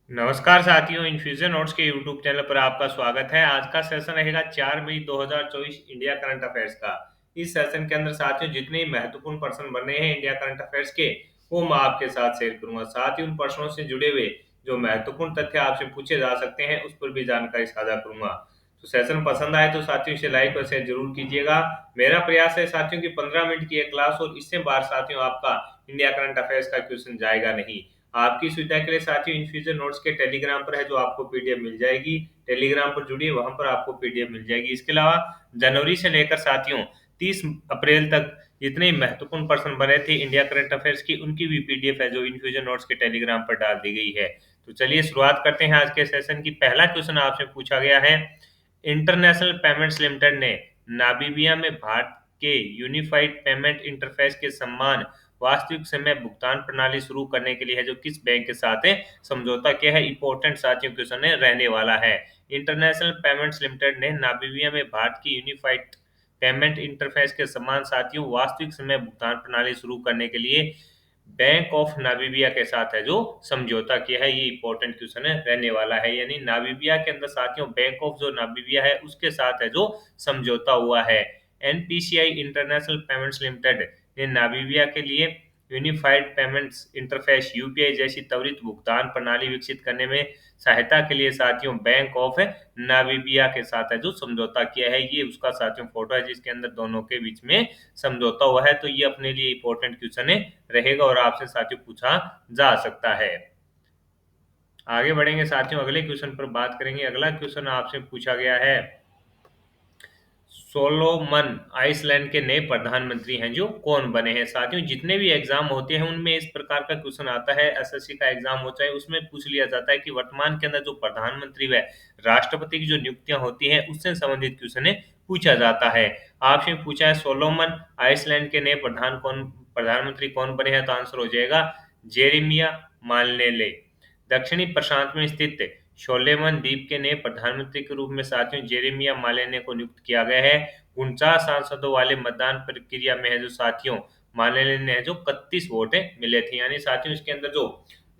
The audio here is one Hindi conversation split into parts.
नमस्कार साथियों, इन्फ्यूजन नोट्स के यूट्यूब चैनल पर आपका स्वागत है। आज का सेशन रहेगा 4 मई 2024 इंडिया करंट अफेयर्स का। इस सेशन के अंदर साथियों जितने ही महत्वपूर्ण प्रश्न बने हैं इंडिया करंट अफेयर्स के, वो मैं आपके साथ शेयर करूंगा। साथ ही उन प्रश्नों से जुड़े हुए जो महत्वपूर्ण तथ्य आपसे पूछे जा सकते हैं उस पर भी जानकारी साझा करूंगा। तो सेशन पसंद आए तो साथियों इसे लाइक और शेयर जरूर कीजिएगा। मेरा प्रयास है साथियों की 15 मिनट की एक क्लास, और इससे बाहर साथियों आपका इंडिया करंट अफेयर्स का क्वेश्चन जाएगा नहीं। आपकी सुविधा के लिए साथियों इन्फ्यूजन नोट्स के टेलीग्राम पर है, जो आपको पीडीएफ मिल जाएगी। टेलीग्राम पर जुड़िए, वहां पर आपको पीडीएफ मिल जाएगी। इसके अलावा जनवरी से लेकर साथियों 30 अप्रैल तक जितने महत्वपूर्ण प्रश्न बने थे इंडिया करंट अफेयर्स की, उनकी भी पीडीएफ है जो इन्फ्यूजन नोट्स के टेलीग्राम पर डाल दी गई है। तो चलिए शुरुआत करते हैं आज के सेशन की। पहला क्वेश्चन आपसे पूछा गया है, इंटरनेशनल पेमेंट्स लिमिटेड ने नामीबिया में भारत के यूनिफाइड पेमेंट इंटरफेस के सम्मान वास्तविक समय भुगतान प्रणाली शुरू करने के लिए है जो किस बैंक के साथ है समझौता किया है। इंपॉर्टेंट साथियों क्वेश्चन रहने वाला है। इंटरनेशनल पेमेंट्स लिमिटेड ने नामीबिया में भारत की यूनिफाइड पेमेंट इंटरफेस के समान साथियों वास्तविक समय भुगतान प्रणाली शुरू करने के लिए बैंक ऑफ नामीबिया के साथ है जो समझौता किया है। ये इंपॉर्टेंट क्वेश्चन रहने वाला है, यानी नामीबिया के अंदर साथियों बैंक ऑफ जो नामीबिया है उसके साथ है जो समझौता हुआ है। एनपीसीआई इंटरनेशनल पेमेंट्स लिमिटेड ने नामीबिया के लिए यूनिफाइड पेमेंट्स इंटरफेस यूपीआई जैसी त्वरित भुगतान प्रणाली विकसित करने में सहायता के लिए साथियों बैंक ऑफ नामीबिया के साथ है जो समझौता किया है। ये उसका साथियों फोटो है जिसके अंदर दोनों के बीच में समझौता हुआ है। तो ये अपने लिए इंपॉर्टेंट क्वेश्चन रहेगा और आपसे साथियों पूछा जा सकता है। आगे बढ़ेंगे साथियों, अगले क्वेश्चन पर बात करेंगे। अगला क्वेश्चन आपसे पूछा गया है, सोलोमन आइसलैंड के नए प्रधानमंत्री हैं जो कौन बने हैं। साथियों जितने भी एग्जाम होते हैं उनमें इस प्रकार का क्वेश्चन आता है। एसएससी का एग्जाम होता है उसमें पूछ लिया जाता है कि वर्तमान के अंदर जो प्रधानमंत्री व राष्ट्रपति की जो नियुक्तियां होती हैं उससे संबंधित क्वेश्चन पूछा जाता है। आपसे पूछा है सोलोमन आइसलैंड के नए प्रधानमंत्री कौन बने हैं, तो आंसर हो जाएगा जेरेमिया माल्लेले। दक्षिणी प्रशांत में स्थित सोलोमन द्वीप के नए प्रधानमंत्री के रूप में साथियों जेरेमिया मालेने को नियुक्त किया गया है। 49 सांसदों वाले मतदान प्रक्रिया में है जो साथियों मालेने ने जो 31 वोट मिले थे, यानी साथियों इसके अंदर जो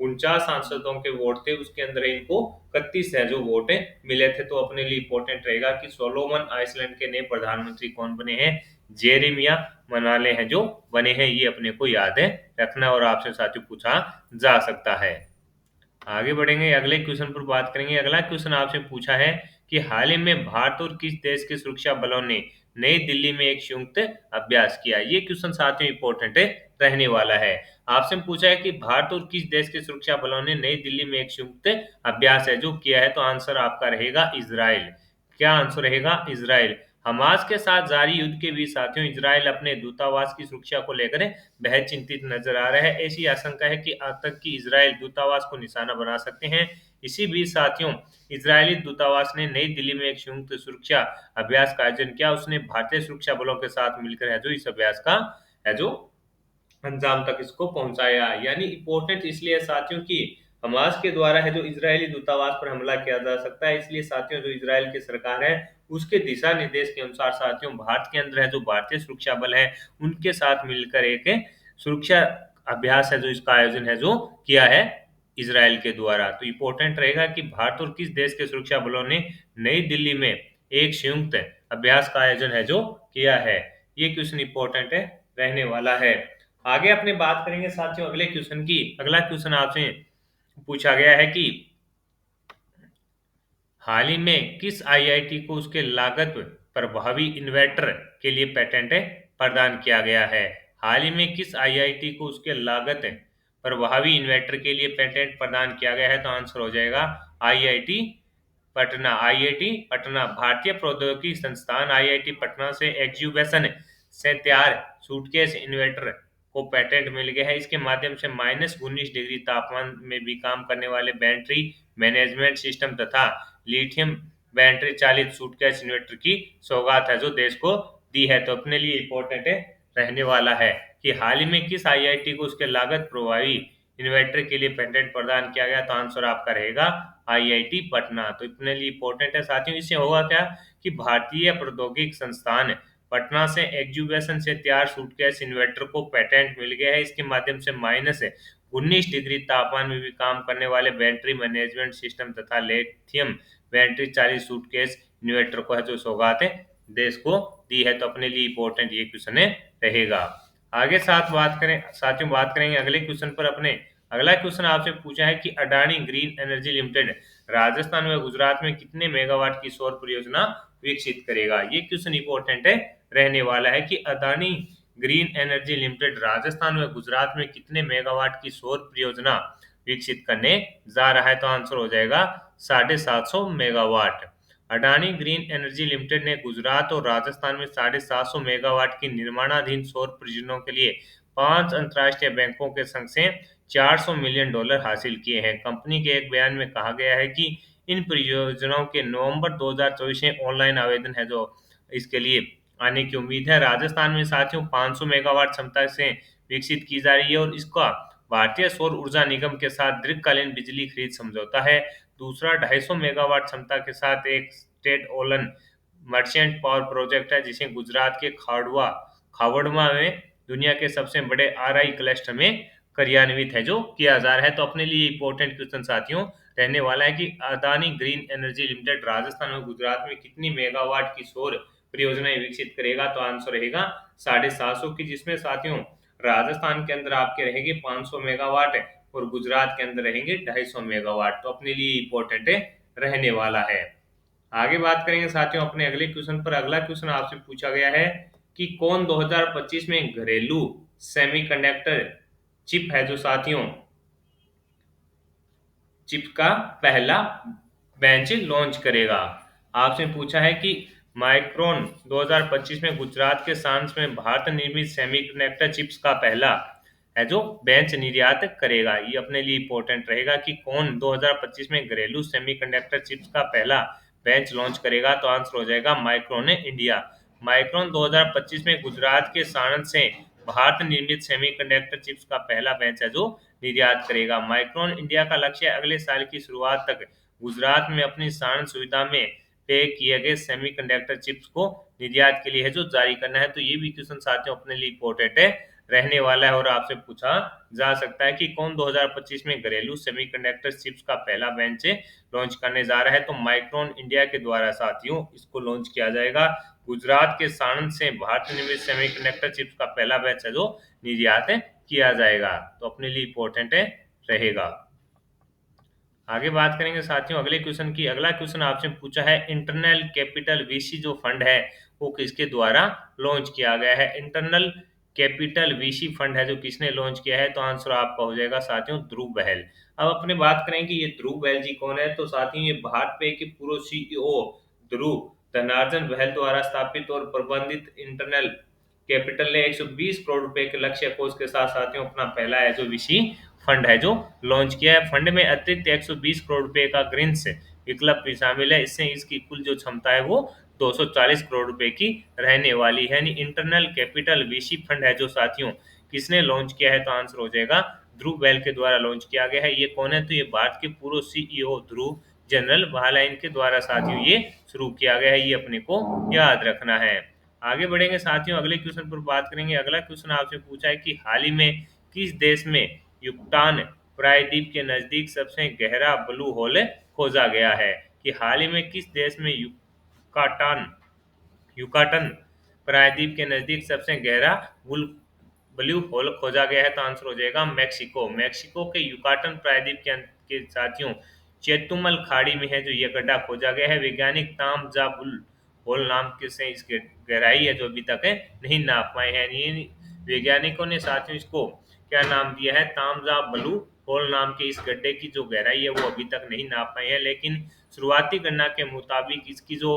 49 सांसदों के वोट थे उसके अंदर इनको 31 है जो वोट मिले थे। तो अपने लिए इंपॉर्टेंट रहेगा कि सोलोमन आइसलैंड के नए प्रधानमंत्री कौन बने हैं, जेरेमिया मनाले हैं जो बने हैं। ये अपने को याद है रखना और आपसे साथियों पूछा जा सकता है। आगे बढ़ेंगे, अगले क्वेश्चन पर बात करेंगे। अगला क्वेश्चन आपसे पूछा है कि हाल ही में भारत और किस देश के सुरक्षा बलों ने नई दिल्ली में एक संयुक्त अभ्यास किया। ये क्वेश्चन साथियों इंपॉर्टेंट रहने वाला है। आपसे पूछा है कि भारत और किस देश के सुरक्षा बलों ने नई दिल्ली में एक संयुक्त अभ्यास है जो किया है, तो आंसर आपका रहेगा इजराइल। क्या आंसर रहेगा, इजराइल। हमास के साथ जारी युद्ध के बीच साथियों इजराइल अपने दूतावास की सुरक्षा को लेकर बेहद चिंतित नजर आ रहा है। ऐसी आशंका है कि आतंकी इजराइल दूतावास को निशाना बना सकते हैं। इसी बीच साथियों इजरायली दूतावास ने नई दिल्ली में एक संयुक्त सुरक्षा अभ्यास का आयोजन किया। उसने भारतीय सुरक्षा बलों के साथ मिलकर है जो इस अभ्यास का है जो अंजाम तक इसको पहुंचाया। यानी इंपॉर्टेंट इसलिए है साथियों की हमास के द्वारा है जो इजरायली दूतावास पर हमला किया जा सकता है। इसलिए साथियों जो इजराइल की सरकार है उसके दिशा निर्देश के अनुसार साथियों भारत के अंदर है जो भारतीय सुरक्षा बल है उनके साथ मिलकर एक सुरक्षा अभ्यास है जो इसका आयोजन है जो किया है इजराइल के द्वारा। तो इंपॉर्टेंट रहेगा कि भारत और किस देश के सुरक्षा बलों ने नई दिल्ली में एक संयुक्त अभ्यास का आयोजन है जो किया है। ये क्वेश्चन इंपॉर्टेंट रहने वाला है। आगे अपने बात करेंगे साथियों अगले क्वेश्चन की। अगला क्वेश्चन आपसे पूछा गया है कि हाल ही में किस आईआईटी को उसके लागत प्रभावी इन्वर्टर के लिए पेटेंट प्रदान किया गया है। हाल ही में किस आईआईटी को उसके लागत प्रभावी इन्वर्टर के लिए पेटेंट प्रदान किया गया है, तो आंसर हो जाएगा आईआईटी पटना। आईआईटी पटना भारतीय प्रौद्योगिकी संस्थान आईआईटी पटना से एक्जुबेशन से तैयार सूटकेस इन्वर्टर को पेटेंट मिल गया है। इसके माध्यम से -19 डिग्री तापमान में भी काम करने वाले बैटरी मैनेजमेंट सिस्टम तथा लिथियम बैटरी चालित सूटकेस इन्वर्टर की सौगात है जो देश को दी है। तो अपने लिए इंपॉर्टेंट रहने वाला है कि हाल ही में किस आईआईटी को उसके लागत प्रभावी इन्वर्टर के लिए पेटेंट प्रदान किया गया, तो आंसर आपका रहेगा आईआईटी पटना। तो इतने लिए इंपॉर्टेंट है साथियों। इससे होगा क्या कि भारतीय प्रौद्योगिकी संस्थान पटना से एक्जुबेशन से तैयार सूटकेस इन्वर्टर को पेटेंट मिल गया है। इसके माध्यम से 19 डिग्री तापमान में भी काम करने वाले बैटरी मैनेजमेंट सिस्टम तथा लिथियम बैटरी चालित सूटकेस इन्वर्टर को है जो सौगात है देश को दी है। तो अपने लिए इंपॉर्टेंट ये क्वेश्चन है रहेगा। आगे साथ बात करें साथियों, बात करेंगे अगले क्वेश्चन पर अपने। अगला क्वेश्चन आपसे पूछा है कि Adani green energy limited Rajasthan व गुजरात में कितने मेगावाट की सौर परियोजना विकसित करेगा। ये क्वेश्चन इंपॉर्टेंट है रहने वाला है कि Adani green energy limited Rajasthan व गुजरात में कितने मेगावाट की सौर परियोजना विकसित करने जा रहा है। तो आंसर हो जाएगा 750 megawatt. Adani green energy limited ने गुजरात और राजस्थान में 750 मेगावाट की निर्माणाधीन सौर परियोजनाओं के लिए 5 अंतर्राष्ट्रीय बैंकों के संग से $400 मिलियन हासिल किए हैं। कंपनी के एक बयान में कहा गया है कि इन परियोजनाओं के नवंबर 2024 में ऑनलाइन आवेदन है जो इसके लिए आने की उम्मीद है। राजस्थान में साथियों 500 मेगावाट क्षमता से विकसित की जा रही है और इसका भारतीय सौर ऊर्जा निगम के साथ दीर्घकालीन बिजली खरीद समझौता है। दूसरा 250 मेगावाट क्षमता के साथ एक स्टेट ओलन मर्चेंट पावर प्रोजेक्ट है जिसे गुजरात के खावड़वा में दुनिया के सबसे बड़े आरआई क्लस्टर में कार्यान्वित है जो किया जा रहा है। तो अपने लिए इंपॉर्टेंट क्वेश्चन साथियों रहने वाला है कि Adani green energy limited Rajasthan और गुजरात में कितनी मेगावाट की सौर परियोजनाएं विकसित करेगा। तो आंसर रहेगा 750 की, जिसमें साथियों राजस्थान के अंदर आपके रहेंगे 500 मेगावाट और गुजरात के अंदर रहेंगे 250 मेगावाट। तो अपने लिए इंपॉर्टेंट है रहने वाला है। आगे बात करेंगे साथियों अपने अगले क्वेश्चन पर। अगला क्वेश्चन आपसे पूछा गया है कि कौन 2025 में घरेलू सेमीकंडक्टर चिप है जो साथियों चिप का पहला बेंच लॉन्च करेगा। आपसे पूछा है कि माइक्रोन 2025 में गुजरात के सांस में भारत निर्मित सेमीकंडक्टर चिप्स का पहला है जो बेंच निर्यात करेगा। ये अपने लिए इंपॉर्टेंट रहेगा कि कौन 2025 में घरेलू सेमीकंडक्टर चिप्स का पहला बेंच लॉन्च करेगा। तो आंसर हो जाएगा माइक्रोन इंडिया। माइक्रोन 2025 में गुजरात के साणंद से भारत निर्मित सेमीकंडक्टर चिप्स का पहला बेंच है जो निर्यात करेगा। माइक्रोन इंडिया का लक्ष्य अगले साल की शुरुआत तक गुजरात में अपनी सारण सुविधा में पे किए गए सेमीकंडक्टर चिप्स को निर्यात के लिए है जो जारी करना है। तो ये भी क्वेश्चन साथियों अपने लिए इंपॉर्टेंट है रहने वाला है और आपसे पूछा जा सकता है कि कौन 2025 में घरेलू सेमीकंडक्टर चिप्स का पहला बेंच लॉन्च करने जा रहा है। तो माइक्रोन इंडिया के द्वारा साथियों इसको लॉन्च किया जाएगा। गुजरात के साणंद से भारत निर्मित सेमीकंडक्टर चिप्स का पहला बैच है जो निर्यात किया जाएगा। तो अपने लिए इंपॉर्टेंट है रहेगा। आगे बात करेंगे साथियों अगले क्वेश्चन की। अगला क्वेश्चन आपसे पूछा है इंटरनल कैपिटल वीसी जो फंड है वो किसके द्वारा लॉन्च किया गया है। इंटरनल कैपिटल वीसी फंड है जो किसने लॉन्च किया है। तो आंसर आपका हो जाएगा साथियों ध्रुव बहल। अब अपने बात करेंगे ये ध्रुव बहल जी कौन है। तो साथियों ये भारत पे के पूर्व सीईओ ध्रुव धनार्जन बहल द्वारा स्थापित और प्रबंधित इंटरनल कैपिटल ने 120 करोड़ रुपए के लक्ष्य कोष के साथ साथियों अपना पहला है जो वीसी फंड है जो लॉन्च किया है। फंड में अतिरिक्त 120 करोड़ रुपए का ग्रीन्स विकल्प भी शामिल है। इससे इसकी कुल जो क्षमता है वो 240 करोड़ रुपए की रहने वाली है। यानी इंटरनल कैपिटल वीसी फंड है जो साथियों किसने लॉन्च किया है। तो आंसर हो जाएगा ध्रुव बैल के द्वारा लॉन्च किया गया है। ये कौन है। तो ये भारत के पूर्व सीईओ ध्रुव जनरल बहालाइन के द्वारा साथियों ये शुरू किया गया है। ये अपने को याद रखना है। आगे बढ़ेंगे साथियों अगले क्वेश्चन पर बात करेंगे। अगला क्वेश्चन आपसे पूछा है कि हाल ही में किस देश में युक्तान प्रायद्वीप के नजदीक सबसे गहरा ब्लू होल खोजा गया है। कि हाल ही में किस देश में युकाटान युकाटन प्रायद्वीप के नजदीक सबसे गहरा ब्लू होल खोजा गया है। तो आंसर हो जाएगा मैक्सिको। मैक्सिको के युकाटन प्रायद्वीप के साथियों चेतुमल खाड़ी में है जो ये गड्ढा खोजा गया है। वैज्ञानिक ताम जा बुल होल नाम के से इसकी गहराई है जो अभी तक है नहीं नाप पाए हैं। ये वैज्ञानिकों ने साथियों इसको क्या नाम दिया है तामजा ब्लू होल नाम के इस गड्ढे की जो गहराई है वो अभी तक नहीं नाप पाए हैं। लेकिन शुरुआती गणना के मुताबिक इसकी जो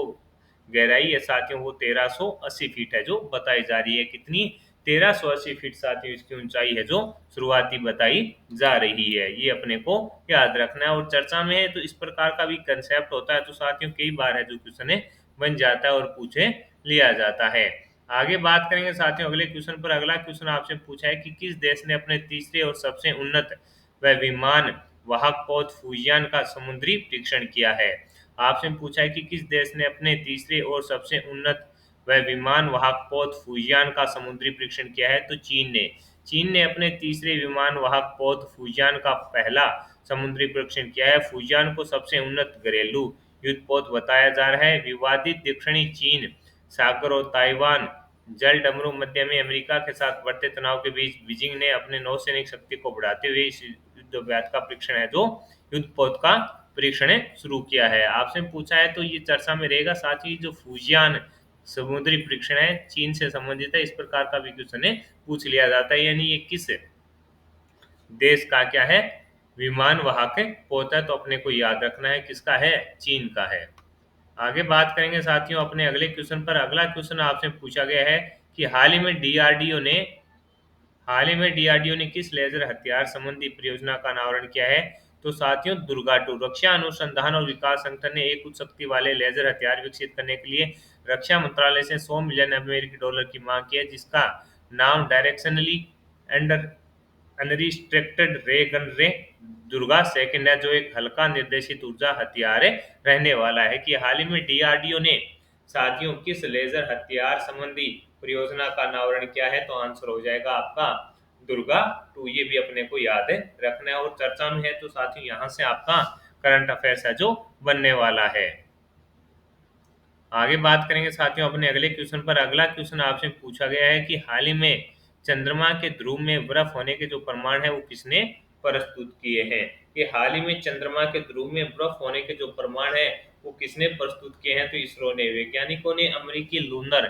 गहराई है साथियों वो 1380 फीट है जो बताई जा रही है। कितनी 1380 फीट साथियों इसकी ऊंचाई है जो शुरुआती बताई जा रही है। ये अपने को याद रखना है और चर्चा में है तो इस प्रकार का भी कंसेप्ट होता है तो साथियों कई बार है जो क्वेश्चन बन जाता है और पूछे लिया जाता है। आगे बात करेंगे साथियों अगले क्वेश्चन पर। अगला क्वेश्चन आपसे पूछा है कि किस देश ने अपने तीसरे और सबसे उन्नत व विमान वाहक पौध फूजियान का समुद्री परीक्षण किया है। आपसे पूछा है कि किस देश ने अपने तीसरे और सबसे उन्नत व विमान वाहक पौध फूजियान का समुद्री परीक्षण किया है। तो चीन ने। चीन ने अपने तीसरे विमान वाहक पोत फूजियान का पहला समुद्री परीक्षण किया है। फूजियान को सबसे उन्नत घरेलू युद्धपोत बताया जा रहा है। विवादित दक्षिणी चीन सागर और ताइवान जल डमरू मध्य में अमेरिका के साथ बढ़ते तनाव के बीच बीजिंग ने अपने नौसैनिक शक्ति को बढ़ाते हुए इस युद्ध अभ्यास का परीक्षण है जो युद्धपोत का परीक्षण है शुरू किया है। आपसे पूछा है तो ये चर्चा में रहेगा। साथ ही जो फूजियान समुद्री परीक्षण है चीन से संबंधित है, इस प्रकार का भी क्वेश्चन है पूछ लिया जाता है। यानी ये किस देश का क्या है विमान वाहक पोत है, तो अपने को याद रखना है किसका है, चीन का है। आगे बात करेंगे साथियों अपने अगले क्वेश्चन पर। अगला क्वेश्चन आपसे पूछा गया है कि हाल ही में डीआरडीओ ने किस लेजर हथियार संबंधी परियोजना का अनावरण किया है। तो साथियों दुर्गा टू रक्षा अनुसंधान और विकास संगठन ने एक उच्च शक्ति वाले लेजर हथियार विकसित करने के लिए रक्षा मंत्रालय से 100 मिलियन अमेरिकी डॉलर की मांग की है, जिसका नाम डायरेक्शनली एंड अनरिस्ट्रिक्टेड रे गन रे दुर्गा सेकंड है, जो एक हल्का निर्देशित ऊर्जा हथियार रहने वाला है। कि हाल ही में डीआरडीओ ने साथियों किस लेजर हथियार संबंधी परियोजना का अनावरण किया है। तो आंसर हो जाएगा आपका दुर्गा टू। ये भी अपने को याद रखना है। और चर्चा में है तो साथियों यहाँ से आपका करंट अफेयर्स है जो बनने वाला है। आगे बात करेंगे साथियों अपने अगले क्वेश्चन पर। अगला क्वेश्चन आपसे पूछा गया है कि हाल ही में चंद्रमा के ध्रुव में बर्फ होने के जो प्रमाण है वो किसने प्रस्तुत किए हैं। कि हाल ही में चंद्रमा के ध्रुव में बर्फ होने के जो प्रमाण है वो किसने प्रस्तुत किए हैं। तो इसरो ने, वैज्ञानिकों ने अमेरिकी लूनर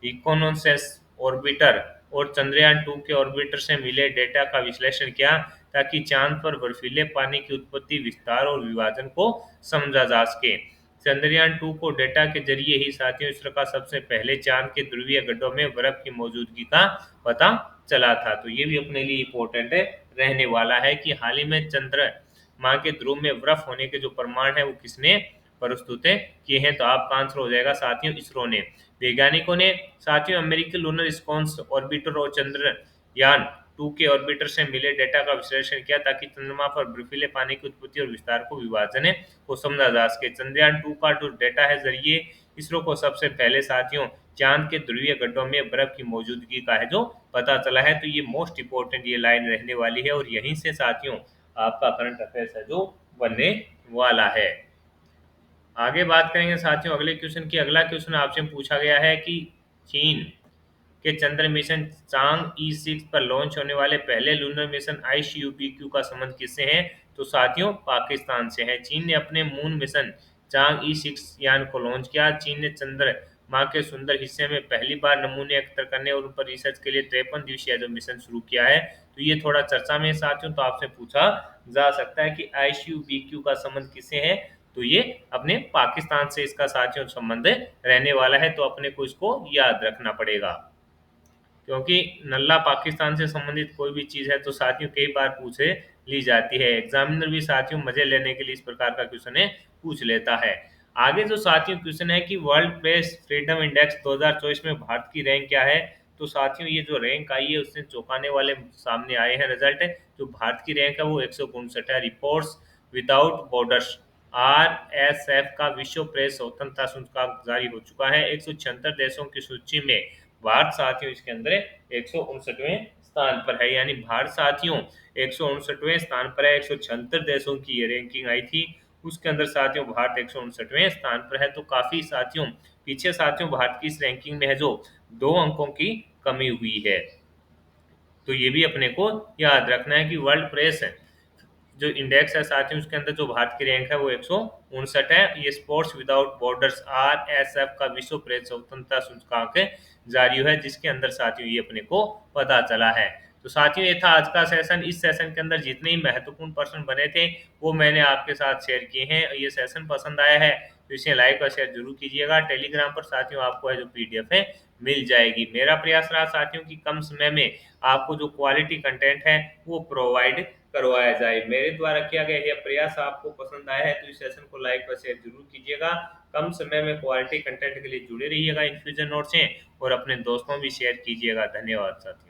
इकोनोसिस ऑर्बिटर और चंद्रयान 2 के ऑर्बिटर से मिले डेटा का विश्लेषण किया, ताकि चांद पर बर्फीले पानी की उत्पत्ति, विस्तार और विभाजन को समझा जा सके। चंद्रयान 2 को डेटा के जरिए ही साथियों इसरो का सबसे पहले चांद के ध्रुवीय गड्ढों में बर्फ की मौजूदगी का पता चला था। तो ये भी अपने लिए इम्पोर्टेंट रहने वाला है कि हाल ही में चंद्रमा के ध्रुव में बर्फ होने के जो प्रमाण है वो किसने प्रस्तुत किए हैं। तो आपका आंसर हो जाएगा साथियों इसरो ने। वैज्ञानिकों ने साथियों अमेरिकी लूनर स्कॉन्स ऑर्बिटर और चंद्रयान 2 के ऑर्बिटर से मिले डेटा का विश्लेषण किया, ताकि चंद्रमा पर बर्फीले पानी की उत्पत्ति और विस्तार को विभाजन को समझा जा सके। चंद्रयान 2 का जो डेटा है जरिए इसरो को सबसे पहले साथियों चांद के ध्रुवीय गड्ढों में बर्फ की मौजूदगी का है जो पता चला है। तो ये मोस्ट इंपोर्टेंट ये लाइन रहने वाली है और यहीं से साथियों आपका करंट अफेयर्स है जो बनने वाला है। आगे बात करेंगे साथियों अगले क्वेश्चन की। अगला क्वेश्चन आपसे पूछा गया है कि चीन के चंद्र मिशन चांग-ई 6 पर लॉन्च होने वाले पहले लूनर मिशन ICUBQ का संबंध किससे है। तो साथियों पाकिस्तान से है। चीन ने अपने मून मिशन चांग-ई 6 यान को लॉन्च किया। चीन ने चंद्रमा के सुंदर हिस्से में पहली बार नमूने एकत्र करने और उन पर रिसर्च के लिए 53 दिवसीय जो मिशन शुरू किया है। तो ये थोड़ा चर्चा में है साथियों, तो आपसे पूछा जा सकता है कि ICUBQ का संबंध किससे है। तो ये अपने पाकिस्तान से इसका साथियों संबंध रहने वाला है। तो अपने को इसको याद रखना पड़ेगा, क्योंकि नल्ला पाकिस्तान से संबंधित कोई भी चीज है तो साथियों कई बार पूछे ली जाती है। एग्जामिनर भी साथियों मजे लेने के लिए इस प्रकार का क्वेश्चन है पूछ लेता है। आगे जो साथियों क्वेश्चन है कि वर्ल्ड प्रेस फ्रीडम इंडेक्स 2024 में भारत की रैंक क्या है। तो साथियों ये जो रैंक आई है उससे चौंकाने वाले सामने आए हैं रिजल्ट है। जो भारत की रैंक है वो 159 है। रिपोर्ट्स विदाउट बॉर्डर्स RSF का विश्व प्रेस स्वतंत्रता सूचकांक जारी हो चुका है। 176 देशों की सूची में भारत साथियों इसके अंदर 159वें स्थान पर है। यानी भारत साथियों 159वें स्थान पर है। 176 देशों की ये रैंकिंग आई थी, उसके अंदर साथियों भारत 159वें स्थान पर है। तो काफी साथियों पीछे साथियों भारत की इस रैंकिंग में है जो 2 अंकों की कमी हुई है। तो ये भी अपने को याद रखना है कि वर्ल्ड प्रेस जो इंडेक्स है साथियों उसके अंदर जो भारत की रैंक है वो 159 है। ये स्पोर्ट्स विदाउट बॉर्डर्स RSF का विश्व प्रेस स्वतंत्रता सूचकांक जारी है, जिसके अंदर साथियों ये अपने को पता चला है। तो साथियों ये था आज का सेशन। इस सेशन के अंदर जितने ही महत्वपूर्ण प्रश्न बने थे वो मैंने आपके साथ शेयर किए हैं। ये सेशन पसंद आया है तो इसे लाइक और शेयर जरूर कीजिएगा। टेलीग्राम पर साथियों आपको है जो PDF है मिल जाएगी। मेरा प्रयास रहा साथियों की कम समय में आपको जो क्वालिटी कंटेंट है वो प्रोवाइड करवाया जाए। मेरे द्वारा किया गया यह प्रयास आपको पसंद आया है तो इस सेशन को लाइक और शेयर जरूर कीजिएगा। कम समय में क्वालिटी कंटेंट के लिए जुड़े रहिएगा इन्फ्यूजन नोट से और अपने दोस्तों भी शेयर कीजिएगा। धन्यवाद साथियों।